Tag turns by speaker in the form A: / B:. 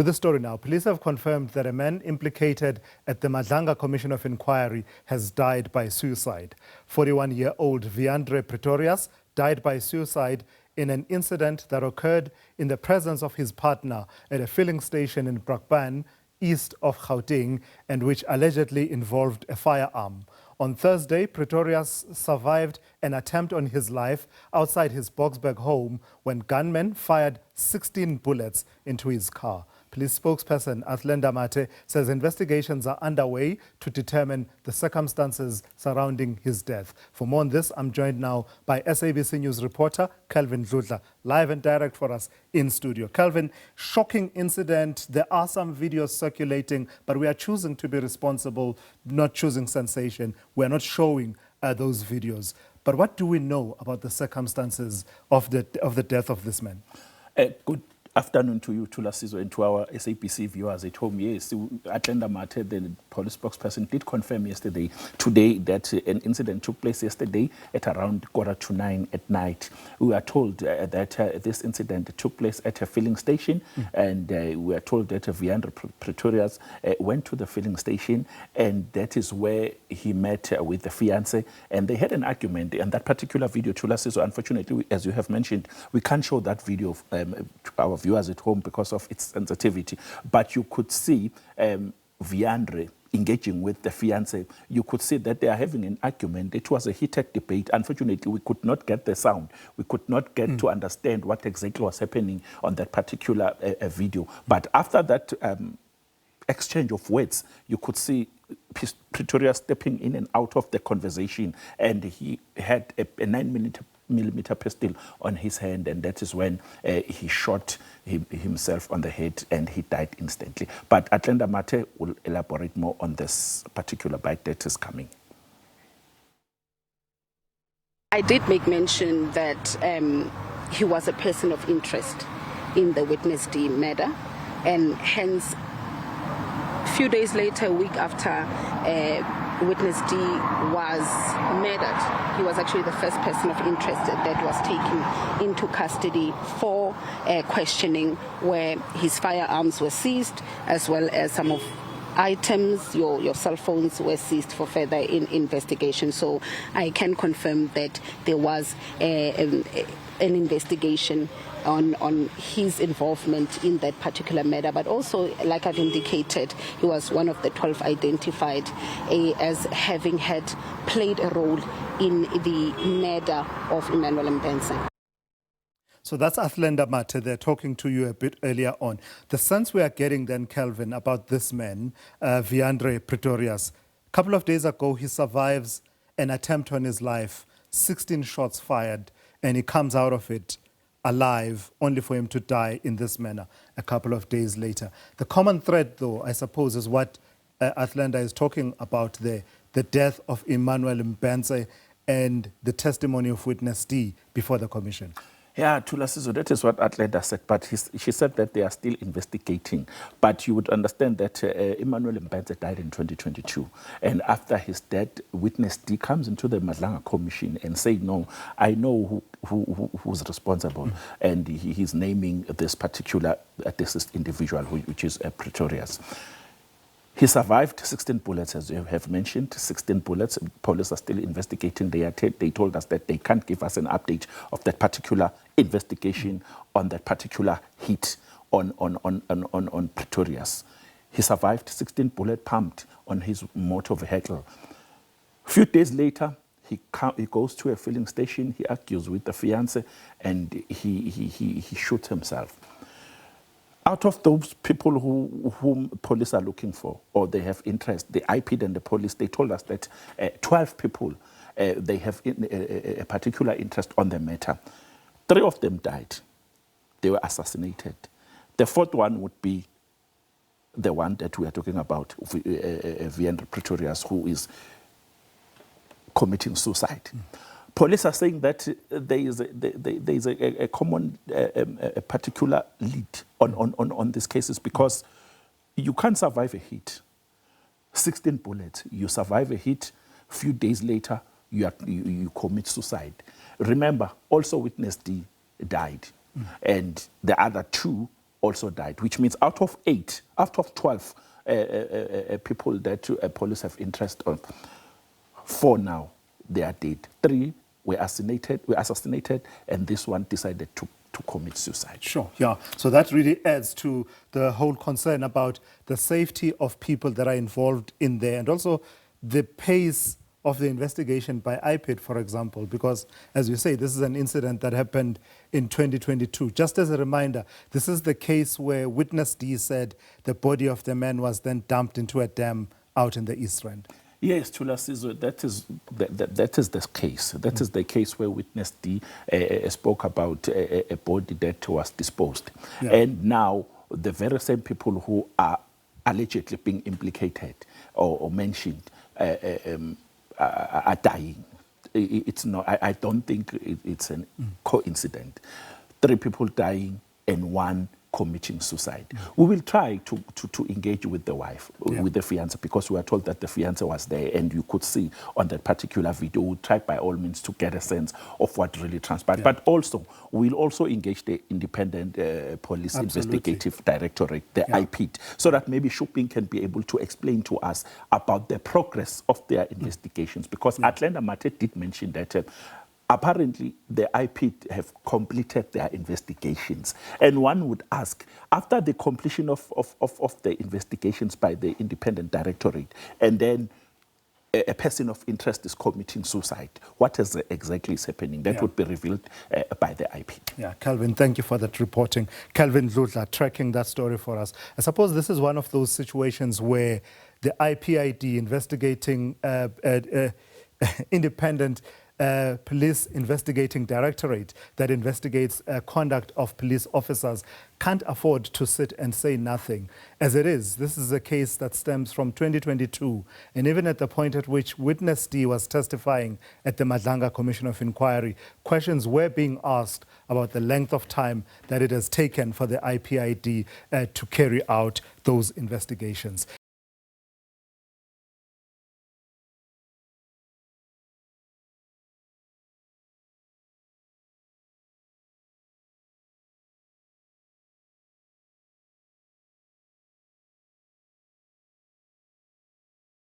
A: To the story now, police have confirmed that a man implicated at the Madlanga Commission of Inquiry has died by suicide. 41-year-old Wiandre Pretorius died by suicide in an incident that occurred in the presence of his partner at a filling station in Brakpan, east of Gauteng, and which allegedly involved a firearm. On Thursday, Pretorius survived an attempt on his life outside his Boksburg home when gunmen fired 16 bullets into his car. Police spokesperson Athlenda Mate says investigations are underway to determine the circumstances surrounding his death. For more on this, I'm joined now by SABC News reporter Calvin Dludla, live and direct for us in studio. Calvin, shocking incident. There are some videos circulating, but we are choosing to be responsible, not choosing sensation. We are not showing those videos. But what do we know about the circumstances of the death of this man?
B: Good afternoon to you, Tulasizo, and to our SABC viewers at home. Yes, Athlenda Mate, the police spokesperson, did confirm today, that an incident took place yesterday at around 9:15 at night. We are told that this incident took place at a filling station, and we are told that Wiandre Pretorious went to the filling station, and that is where he met with the fiancé, and they had an argument. And that particular video, Tulasizo, unfortunately, as you have mentioned, we can't show that video to our viewers at home because of its sensitivity, but you could see Wiandre engaging with the fiancé. You could see that they are having an argument. It was a heated debate. Unfortunately, we could not get the sound. We could not get to understand what exactly was happening on that particular video. But after that exchange of words, you could see Pretorius stepping in and out of the conversation, and he had a 9mm pistol on his hand, and that is when he shot himself on the head, and he died instantly. But Athlenda Mate will elaborate more on this particular bite that is coming.
C: I did make mention that he was a person of interest in the Witness D murder, and hence a few days later, a week after Witness D was murdered, he was actually the first person of interest that was taken into custody for questioning, where his firearms were seized, as well as some of items, your cell phones were seized for further investigation. So I can confirm that there was an investigation on his involvement in that particular matter. But also, like I've indicated, he was one of the 12 identified as having had played a role in the murder of Emmanuel Mbenza.
A: So that's Athlenda Mate. They're talking to you a bit earlier on. The sense we are getting then, Calvin, about this man, Wiandre Pretorius, a couple of days ago, he survives an attempt on his life, 16 shots fired, and he comes out of it alive, only for him to die in this manner a couple of days later. The common thread, though, I suppose, is what Athlenda is talking about there, the death of Emmanuel Mbenza and the testimony of Witness D before the commission.
B: Yeah, Tulasizo, that is what Athlenda said, but she said that they are still investigating. But you would understand that Emmanuel Mbenza died in 2022, and after his death, Witness D comes into the Madlanga Commission and say, no, I know who's responsible, and he's naming this particular deceased individual, which is Pretorius. He survived 16 bullets, as you have mentioned, 16 bullets. Police are still investigating. They told us that they can't give us an update of that particular investigation on that particular hit on Pretorius. He survived 16 bullet pumped on his motor vehicle. A few days later, he goes to a filling station. He argues with the fiancé, and he shoots himself. Out of those people whom police are looking for, or they have interest, the IP and the police, they told us that 12 people, they have a particular interest on the matter. 3 of them died. They were assassinated. The 4th one would be the one that we are talking about, Wiandre Pretorius, who is committing suicide. Police are saying that there is a common, a particular lead on these cases, because you can't survive a hit. 16 bullets, you survive a hit, a few days later, you commit suicide. Remember, also Witness D died, and the other 2 also died, which means out of 12 people that police have interest on, 4 now, they are dead. 3 were assassinated, and this one decided to commit suicide.
A: Sure, yeah. So that really adds to the whole concern about the safety of people that are involved in there, and also the pace of the investigation by IPID, for example, because, as you say, this is an incident that happened in 2022. Just as a reminder, this is the case where Witness D said the body of the man was then dumped into a dam out in the East Rand.
B: Yes, Chula Sizo, that is the case. That is the case where Witness D spoke about a body that was disposed.
A: Yeah.
B: And now the very same people who are allegedly being implicated or mentioned are dying. It's not. I don't think it's a coincidence. 3 people dying and 1 committing suicide. We will try to engage with the wife, with the fiancé, because we are told that the fiancé was there, and you could see on that particular video. We'll try by all means to get a sense of what really transpired. But also, we'll also engage the Independent Police Investigative Directorate, the IPID, so that maybe Shuping can be able to explain to us about the progress of their investigations. Because Atlanta Mate did mention that apparently, the IPID have completed their investigations. And one would ask, after the completion of the investigations by the Independent Directorate, and then a person of interest is committing suicide, what exactly is happening? That would be revealed by the IPID.
A: Yeah, Calvin, thank you for that reporting. Calvin Dludla tracking that story for us. I suppose this is one of those situations where the IPID investigating independent police investigating directorate that investigates conduct of police officers can't afford to sit and say nothing. As it is, this is a case that stems from 2022, and even at the point at which Witness D was testifying at the Madlanga Commission of Inquiry, questions were being asked about the length of time that it has taken for the IPID to carry out those investigations.